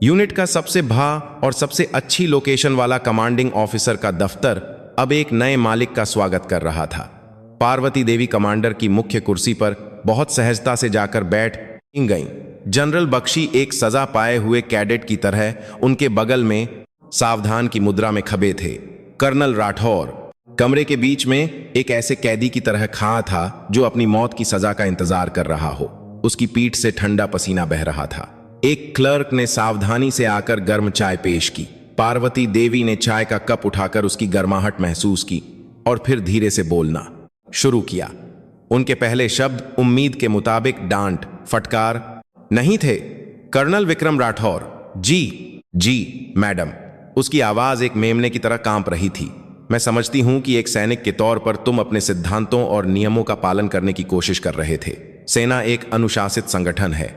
यूनिट का सबसे भा और सबसे अच्छी लोकेशन वाला कमांडिंग ऑफिसर का दफ्तर अब एक नए मालिक का स्वागत कर रहा था। पार्वती देवी कमांडर की मुख्य कुर्सी पर बहुत सहजता से जाकर बैठ गईं। जनरल बख्शी एक सजा पाए हुए कैडेट की तरह उनके बगल में सावधान की मुद्रा में खड़े थे। कर्नल राठौर कमरे के बीच में एक ऐसे कैदी की तरह खड़ा था जो अपनी मौत की सजा का इंतजार कर रहा हो। उसकी पीठ से ठंडा पसीना बह रहा था। एक क्लर्क ने सावधानी से आकर गर्म चाय पेश की। पार्वती देवी ने चाय का कप उठाकर उसकी गर्माहट महसूस की और फिर धीरे से बोलना शुरू किया। उनके पहले शब्द उम्मीद के मुताबिक डांट फटकार नहीं थे। कर्नल विक्रम राठौर, जी मैडम। उसकी आवाज एक मेमने की तरह कांप रही थी। मैं समझती हूं कि एक सैनिक के तौर पर तुम अपने सिद्धांतों और नियमों का पालन करने की कोशिश कर रहे थे। सेना एक अनुशासित संगठन है,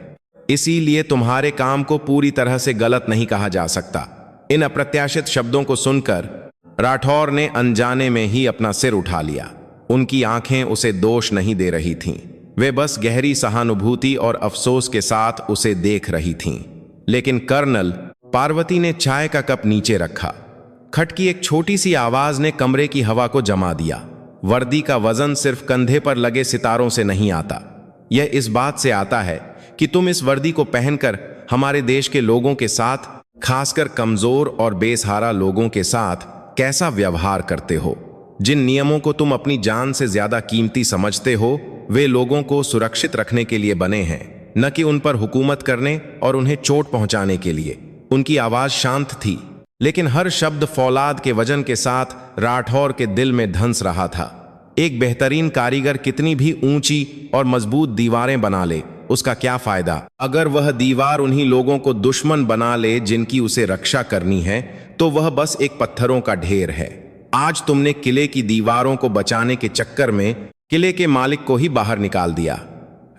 इसीलिए तुम्हारे काम को पूरी तरह से गलत नहीं कहा जा सकता। इन अप्रत्याशित शब्दों को सुनकर राठौर ने अनजाने में ही अपना सिर उठा लिया। उनकी आंखें उसे दोष नहीं दे रही थीं, वे बस गहरी सहानुभूति और अफसोस के साथ उसे देख रही थीं। लेकिन कर्नल, पार्वती ने चाय का कप नीचे रखा। खट की एक छोटी सी आवाज ने कमरे की हवा को जमा दिया। वर्दी का वजन सिर्फ कंधे पर लगे सितारों से नहीं आता, यह इस बात से आता है कि तुम इस वर्दी को पहनकर हमारे देश के लोगों के साथ, खासकर कमजोर और बेसहारा लोगों के साथ कैसा व्यवहार करते हो। जिन नियमों को तुम अपनी जान से ज्यादा कीमती समझते हो, वे लोगों को सुरक्षित रखने के लिए बने हैं, न कि उन पर हुकूमत करने और उन्हें चोट पहुंचाने के लिए। उनकी आवाज शांत थी, लेकिन हर शब्द फौलाद के वजन के साथ राठौर के दिल में धंस रहा था। एक बेहतरीन कारीगर कितनी भी ऊंची और मजबूत दीवारें बना ले, उसका क्या फायदा अगर वह दीवार उन्हीं लोगों को दुश्मन बना ले जिनकी उसे रक्षा करनी है, तो वह बस एक पत्थरों का ढेर है। आज तुमने किले की दीवारों को बचाने के चक्कर में किले के मालिक को ही बाहर निकाल दिया।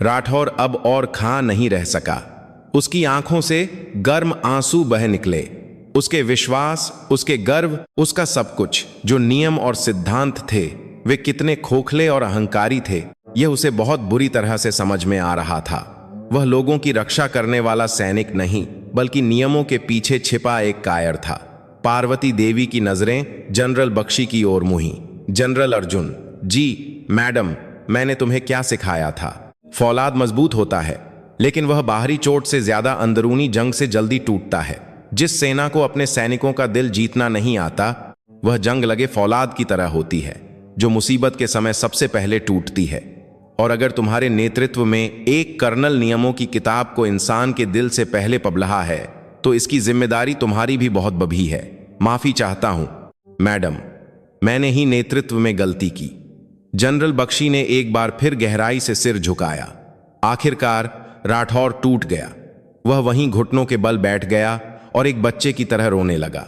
राठौर अब और खा नहीं रह सका। उसकी आंखों से गर्म आंसू बह निकले। उसके विश्वास, उसके गर्व, उसका सब कुछ जो नियम और सिद्धांत थे, वे कितने खोखले और अहंकारी थे, यह उसे बहुत बुरी तरह से समझ में आ रहा था। वह लोगों की रक्षा करने वाला सैनिक नहीं, बल्कि नियमों के पीछे छिपा एक कायर था। पार्वती देवी की नजरें जनरल बख्शी की ओर मुही। जनरल अर्जुन जी, मैडम, मैंने तुम्हें क्या सिखाया था? फौलाद मजबूत होता है, लेकिन वह बाहरी चोट से ज्यादा अंदरूनी जंग से जल्दी टूटता है। जिस सेना को अपने सैनिकों का दिल जीतना नहीं आता, वह जंग लगे फौलाद की तरह होती है, जो मुसीबत के समय सबसे पहले टूटती है। और अगर तुम्हारे नेतृत्व में एक कर्नल नियमों की किताब को इंसान के दिल से पहले पबलहा है, तो इसकी जिम्मेदारी तुम्हारी भी बहुत बड़ी है। माफी चाहता हूं मैडम, मैंने ही नेतृत्व में गलती की। जनरल बख्शी ने एक बार फिर गहराई से सिर झुकाया। आखिरकार राठौर टूट गया। वह वहीं घुटनों के बल बैठ गया और एक बच्चे की तरह रोने लगा,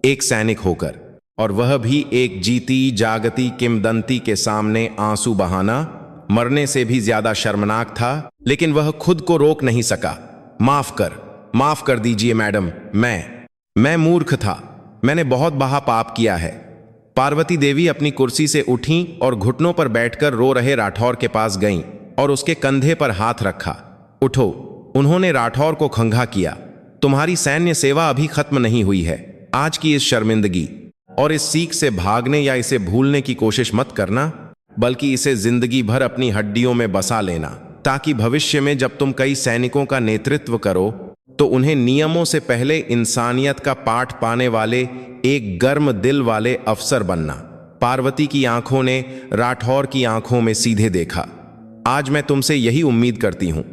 एक सैनिक होकर, और वह भी एक जीती जागती किंवदंती के सामने आंसू बहाना मरने से भी ज्यादा शर्मनाक था। लेकिन वह खुद को रोक नहीं सका। माफ कर दीजिए मैडम, मैं मूर्ख था। मैंने बहुत बड़ा पाप किया है। पार्वती देवी अपनी कुर्सी से उठी और घुटनों पर बैठकर रो रहे राठौर के पास गईं और उसके कंधे पर हाथ रखा। उठो, उन्होंने राठौर को खंघा किया। तुम्हारी सैन्य सेवा अभी खत्म नहीं हुई है। आज की इस शर्मिंदगी और इस सीख से भागने या इसे भूलने की कोशिश मत करना, बल्कि इसे जिंदगी भर अपनी हड्डियों में बसा लेना, ताकि भविष्य में जब तुम कई सैनिकों का नेतृत्व करो, तो उन्हें नियमों से पहले इंसानियत का पाठ पाने वाले एक गर्म दिल वाले अफसर बनना। पार्वती की आंखों ने राठौर की आंखों में सीधे देखा। आज मैं तुमसे यही उम्मीद करती हूं,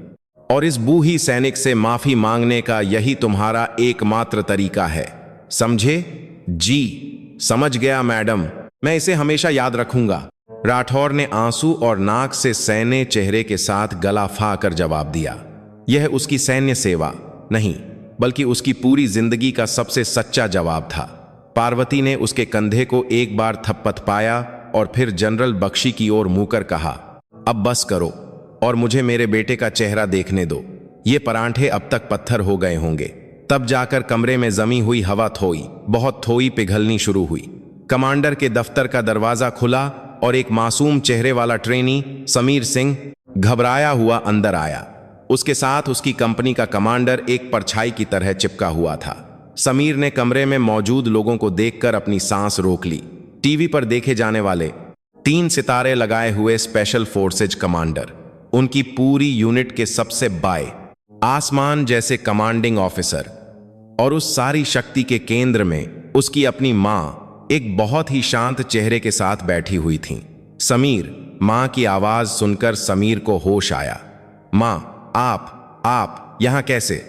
और इस बूढ़ी सैनिक से माफी मांगने का यही तुम्हारा एकमात्र तरीका है, समझे? जी, समझ गया मैडम, मैं इसे हमेशा याद रखूंगा। राठौर ने आंसू और नाक से सैन्य चेहरे के साथ गला फाकर जवाब दिया। यह उसकी सैन्य सेवा नहीं, बल्कि उसकी पूरी जिंदगी का सबसे सच्चा जवाब था। पार्वती ने उसके कंधे को एक बार थपथपाया और फिर जनरल बख्शी की ओर मुंह कर कहा, अब बस करो और मुझे मेरे बेटे का चेहरा देखने दो। ये परांठे अब तक पत्थर हो गए होंगे। तब जाकर कमरे में जमी हुई हवा बहुत थोई पिघलनी शुरू हुई। कमांडर के दफ्तर का दरवाजा खुला और एक मासूम चेहरे वाला ट्रेनी समीर सिंह घबराया हुआ अंदर आया। उसके साथ उसकी कंपनी का कमांडर एक परछाई की तरह चिपका हुआ था। समीर ने कमरे में मौजूद लोगों को देखकर अपनी सांस रोक ली। टीवी पर देखे जाने वाले 3 सितारे लगाए हुए स्पेशल फोर्सेज कमांडर, उनकी पूरी यूनिट के सबसे बाएं, आसमान जैसे कमांडिंग ऑफिसर, और उस सारी शक्ति के केंद्र में उसकी अपनी मां एक बहुत ही शांत चेहरे के साथ बैठी हुई थी। समीर, मां की आवाज सुनकर समीर को होश आया। मां, आप यहां कैसे?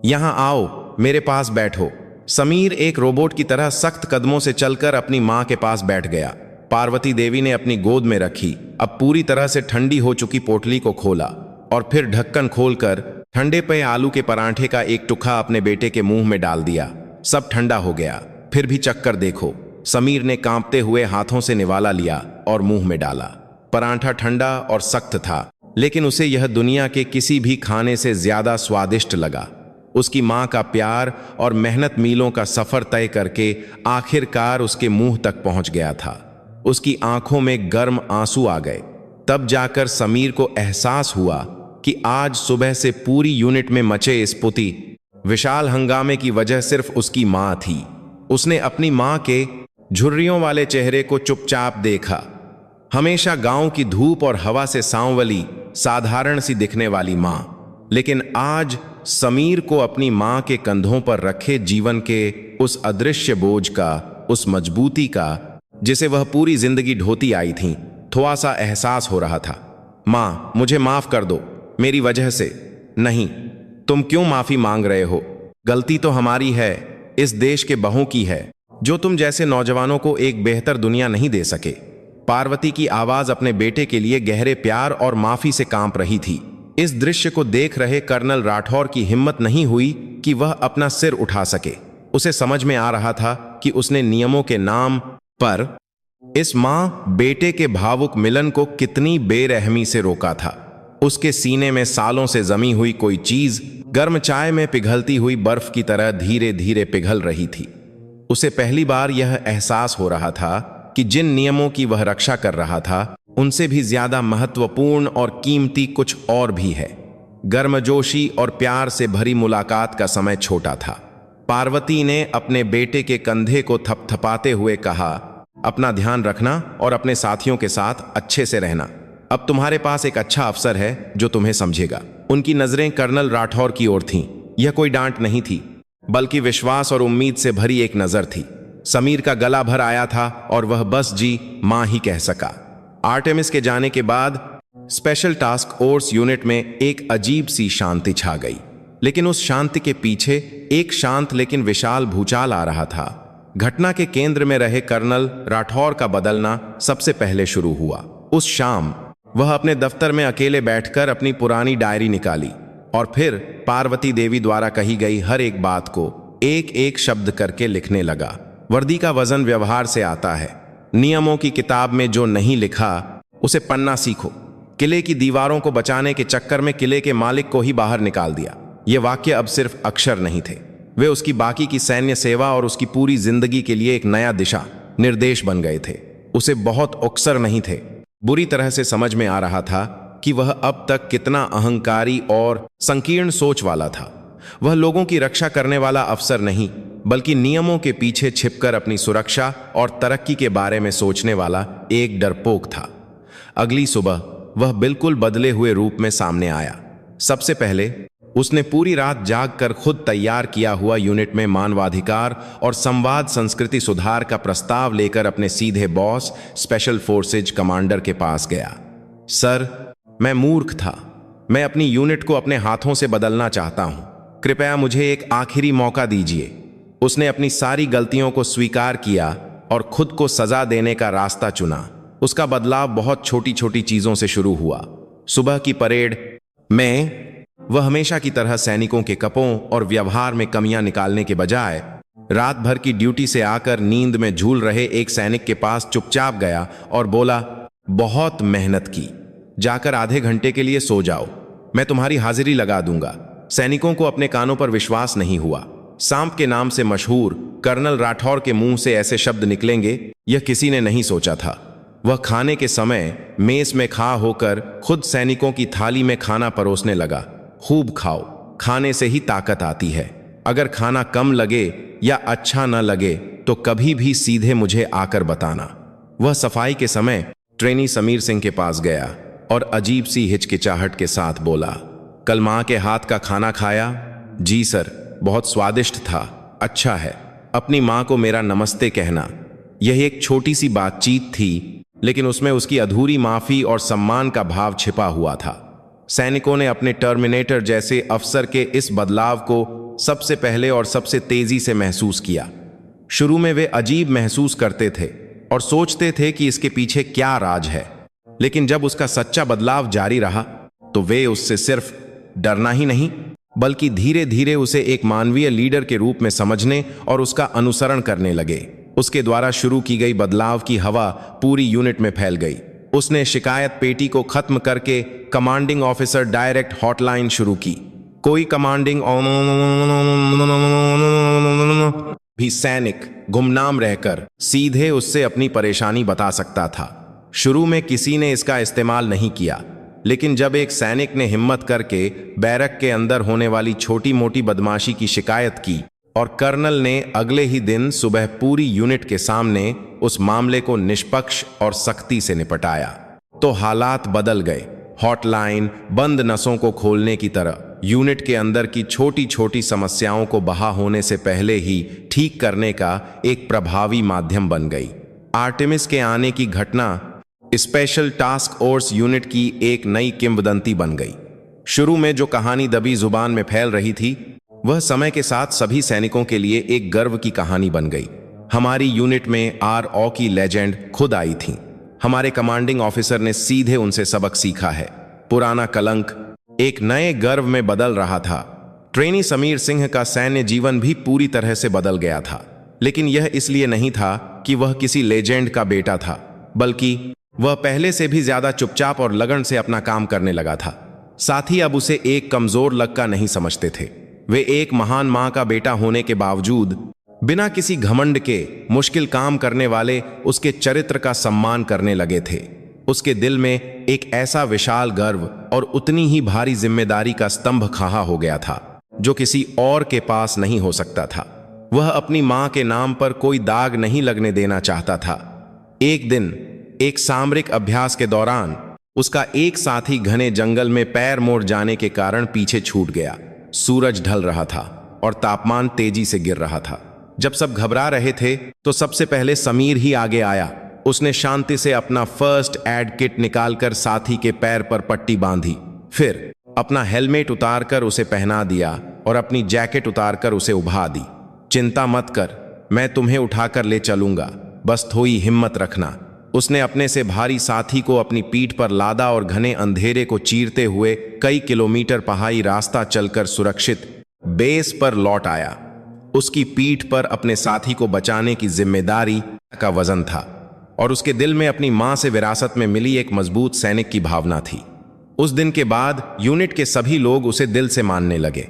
यहां आओ, मेरे पास बैठो। समीर एक रोबोट की तरह सख्त कदमों से चलकर अपनी मां के पास बैठ गया। पार्वती देवी ने अपनी गोद में रखी अब पूरी तरह से ठंडी हो चुकी पोटली को खोला और फिर ढक्कन खोलकर ठंडे पे आलू के परांठे का एक टुकड़ा अपने बेटे के मुंह में डाल दिया। सब ठंडा हो गया, फिर भी चक्कर देखो। समीर ने कांपते हुए हाथों से निवाला लिया और मुंह में डाला। परांठा ठंडा और सख्त था, लेकिन उसे यह दुनिया के किसी भी खाने से ज्यादा स्वादिष्ट लगा। उसकी मां का प्यार और मेहनत मीलों का सफर तय करके आखिरकार उसके मुंह तक पहुंच गया था। उसकी आंखों में गर्म आंसू आ गए। तब जाकर समीर को एहसास हुआ कि आज सुबह से पूरी यूनिट में मचे इस पुती विशाल हंगामे की वजह सिर्फ उसकी मां थी। उसने अपनी मां के झुर्रियों वाले चेहरे को चुपचाप देखा। हमेशा गांव की धूप और हवा से सांवली, साधारण सी दिखने वाली मां, लेकिन आज समीर को अपनी मां के कंधों पर रखे जीवन के उस अदृश्य बोझ का, उस मजबूती का जिसे वह पूरी जिंदगी ढोती आई थी, थोड़ा सा एहसास हो रहा था। मां, मुझे माफ कर दो, मेरी वजह से। नहीं, तुम क्यों माफी मांग रहे हो? गलती तो हमारी है, इस देश के बहू की है, जो तुम जैसे नौजवानों को एक बेहतर दुनिया नहीं दे सके। पार्वती की आवाज अपने बेटे के लिए गहरे प्यार और माफी से कांप रही थी। इस दृश्य को देख रहे कर्नल राठौर की हिम्मत नहीं हुई कि वह अपना सिर उठा सके। उसे समझ में आ रहा था कि उसने नियमों के नाम पर इस मां बेटे के भावुक मिलन को कितनी बेरहमी से रोका था। उसके सीने में सालों से जमी हुई कोई चीज गर्म चाय में पिघलती हुई बर्फ की तरह धीरे धीरे पिघल रही थी। उसे पहली बार यह एहसास हो रहा था कि जिन नियमों की वह रक्षा कर रहा था, उनसे भी ज्यादा महत्वपूर्ण और कीमती कुछ और भी है। गर्मजोशी और प्यार से भरी मुलाकात का समय छोटा था। पार्वती ने अपने बेटे के कंधे को थपथपाते हुए कहा, अपना ध्यान रखना और अपने साथियों के साथ अच्छे से रहना। अब तुम्हारे पास एक अच्छा अफसर है जो तुम्हें समझेगा। उनकी नजरें कर्नल राठौर की ओर थीं। यह कोई डांट नहीं थी, बल्कि विश्वास और उम्मीद से भरी एक नजर थी। समीर का गला भर आया था और वह बस जी मां ही कह सका। आर्टेमिस के जाने के बाद स्पेशल टास्क फोर्स यूनिट में एक अजीब सी शांति छा गई, लेकिन उस शांति के पीछे एक शांत लेकिन विशाल भूचाल आ रहा था। घटना के केंद्र में रहे कर्नल राठौर का बदलना सबसे पहले शुरू हुआ। उस शाम वह अपने दफ्तर में अकेले बैठकर अपनी पुरानी डायरी निकाली और फिर पार्वती देवी द्वारा कही गई हर एक बात को एक एक शब्द करके लिखने लगा। वर्दी का वजन व्यवहार से आता है। नियमों की किताब में जो नहीं लिखा उसे पढ़ना सीखो। किले की दीवारों को बचाने के चक्कर में किले के मालिक को ही बाहर निकाल दिया। ये वाक्य अब सिर्फ अक्षर नहीं थे, वे उसकी बाकी की सैन्य सेवा और उसकी पूरी जिंदगी के लिए एक नया दिशा निर्देश बन गए थे। उसे बहुत अक्सर नहीं थे, बुरी तरह से समझ में आ रहा था कि वह अब तक कितना अहंकारी और संकीर्ण सोच वाला था। वह लोगों की रक्षा करने वाला अफसर नहीं, बल्कि नियमों के पीछे छिपकर अपनी सुरक्षा और तरक्की के बारे में सोचने वाला एक डरपोक था। अगली सुबह वह बिल्कुल बदले हुए रूप में सामने आया। सबसे पहले उसने पूरी रात जागकर खुद तैयार किया हुआ यूनिट में मानवाधिकार और संवाद संस्कृति सुधार का प्रस्ताव लेकर अपने सीधे बॉस स्पेशल फोर्सेज कमांडर के पास गया। सर, मैं मूर्ख था। मैं अपनी यूनिट को अपने हाथों से बदलना चाहता हूं। कृपया मुझे एक आखिरी मौका दीजिए। उसने अपनी सारी गलतियों को स्वीकार किया और खुद को सजा देने का रास्ता चुना। उसका बदलाव बहुत छोटी छोटी चीजों से शुरू हुआ। सुबह की परेड में वह हमेशा की तरह सैनिकों के कपों और व्यवहार में कमियां निकालने के बजाय रात भर की ड्यूटी से आकर नींद में झूल रहे एक सैनिक के पास चुपचाप गया और बोला, बहुत मेहनत की, जाकर आधे घंटे के लिए सो जाओ, मैं तुम्हारी हाजिरी लगा दूंगा। सैनिकों को अपने कानों पर विश्वास नहीं हुआ। सांप के नाम से मशहूर कर्नल राठौर के मुंह से ऐसे शब्द निकलेंगे, यह किसी ने नहीं सोचा था। वह खाने के समय मेज में खा होकर खुद सैनिकों की थाली में खाना परोसने लगा। खूब खाओ, खाने से ही ताकत आती है। अगर खाना कम लगे या अच्छा न लगे तो कभी भी सीधे मुझे आकर बताना। वह सफाई के समय ट्रेनी समीर सिंह के पास गया और अजीब सी हिचकिचाहट के साथ बोला, कल मां के हाथ का खाना खाया? जी सर, बहुत स्वादिष्ट था। अच्छा है, अपनी मां को मेरा नमस्ते कहना। यह एक छोटी सी बातचीत थी, लेकिन उसमें उसकी अधूरी माफी और सम्मान का भाव छिपा हुआ था। सैनिकों ने अपने टर्मिनेटर जैसे अफसर के इस बदलाव को सबसे पहले और सबसे तेजी से महसूस किया। शुरू में वे अजीब महसूस करते थे और सोचते थे कि इसके पीछे क्या राज है, लेकिन जब उसका सच्चा बदलाव जारी रहा तो वे उससे सिर्फ डरना ही नहीं, बल्कि धीरे धीरे उसे एक मानवीय लीडर के रूप में समझने और उसका अनुसरण करने लगे। उसके द्वारा शुरू की गई बदलाव की हवा पूरी यूनिट में फैल गई। उसने शिकायत पेटी को खत्म करके कमांडिंग ऑफिसर डायरेक्ट हॉटलाइन शुरू की। कोई कमांडिंग भी सैनिक गुमनाम रहकर सीधे उससे अपनी परेशानी बता सकता था। शुरू में किसी ने इसका इस्तेमाल नहीं किया, लेकिन जब एक सैनिक ने हिम्मत करके बैरक के अंदर होने वाली छोटी मोटी बदमाशी की शिकायत की और कर्नल ने अगले ही दिन सुबह पूरी यूनिट के सामने उस मामले को निष्पक्ष और सख्ती से निपटाया, तो हालात बदल गए। हॉटलाइन बंद नसों को खोलने की तरह। यूनिट के अंदर की छोटी छोटी समस्याओं को बहा होने से पहले ही ठीक करने का एक प्रभावी माध्यम बन गई। आर्टेमिस के आने की घटना स्पेशल टास्क फोर्स यूनिट की एक नई किंवदंती बन गई। शुरू में जो कहानी दबी जुबान में फैल रही थी, वह समय के साथ सभी सैनिकों के लिए एक गर्व की कहानी बन गई। हमारी यूनिट में RO की लेजेंड खुद आई थी। हमारे कमांडिंग ऑफिसर ने सीधे उनसे सबक सीखा है। पुराना कलंक एक नए गर्व में बदल रहा था। ट्रेनी समीर सिंह का सैन्य जीवन भी पूरी तरह से बदल गया था, लेकिन यह इसलिए नहीं था कि वह किसी लेजेंड का बेटा था, बल्कि वह पहले से भी ज्यादा चुपचाप और लगन से अपना काम करने लगा था। साथी अब उसे एक कमजोर लड़का नहीं समझते थे। वे एक महान मां का बेटा होने के बावजूद बिना किसी घमंड के मुश्किल काम करने वाले उसके चरित्र का सम्मान करने लगे थे। उसके दिल में एक ऐसा विशाल गर्व और उतनी ही भारी जिम्मेदारी का स्तंभ खड़ा हो गया था जो किसी और के पास नहीं हो सकता था। वह अपनी मां के नाम पर कोई दाग नहीं लगने देना चाहता था। एक दिन एक सामरिक अभ्यास के दौरान उसका एक साथी घने जंगल में पैर मोड़ जाने के कारण पीछे छूट गया। सूरज ढल रहा था और तापमान तेजी से गिर रहा था। जब सब घबरा रहे थे तो सबसे पहले समीर ही आगे आया। उसने शांति से अपना फर्स्ट एड किट निकालकर साथी के पैर पर पट्टी बांधी, फिर अपना हेलमेट उतारकर उसे पहना दिया और अपनी जैकेट उतारकर उसे उभा दी। चिंता मत कर, मैं तुम्हें उठाकर ले चलूंगा, बस थोड़ी हिम्मत रखना। उसने अपने से भारी साथी को अपनी पीठ पर लादा और घने अंधेरे को चीरते हुए कई किलोमीटर पहाड़ी रास्ता चलकर सुरक्षित बेस पर लौट आया। उसकी पीठ पर अपने साथी को बचाने की जिम्मेदारी का वजन था और उसके दिल में अपनी मां से विरासत में मिली एक मजबूत सैनिक की भावना थी। उस दिन के बाद यूनिट के सभी लोग उसे दिल से मानने लगे।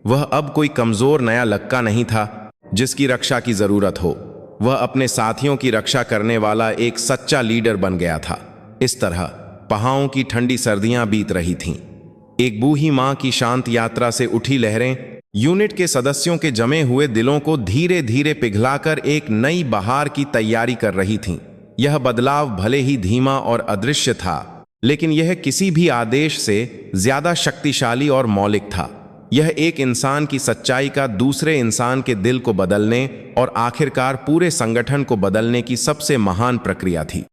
वह अब कोई कमजोर नया लड़का नहीं था जिसकी रक्षा की जरूरत हो। वह अपने साथियों की रक्षा करने वाला एक सच्चा लीडर बन गया था। इस तरह पहाड़ों की ठंडी सर्दियां बीत रही थीं। एक बूढ़ी मां की शांत यात्रा से उठी लहरें यूनिट के सदस्यों के जमे हुए दिलों को धीरे धीरे पिघलाकर एक नई बहार की तैयारी कर रही थीं। यह बदलाव भले ही धीमा और अदृश्य था, लेकिन यह किसी भी आदेश से ज्यादा शक्तिशाली और मौलिक था। यह एक इंसान की सच्चाई का दूसरे इंसान के दिल को बदलने और आखिरकार पूरे संगठन को बदलने की सबसे महान प्रक्रिया थी।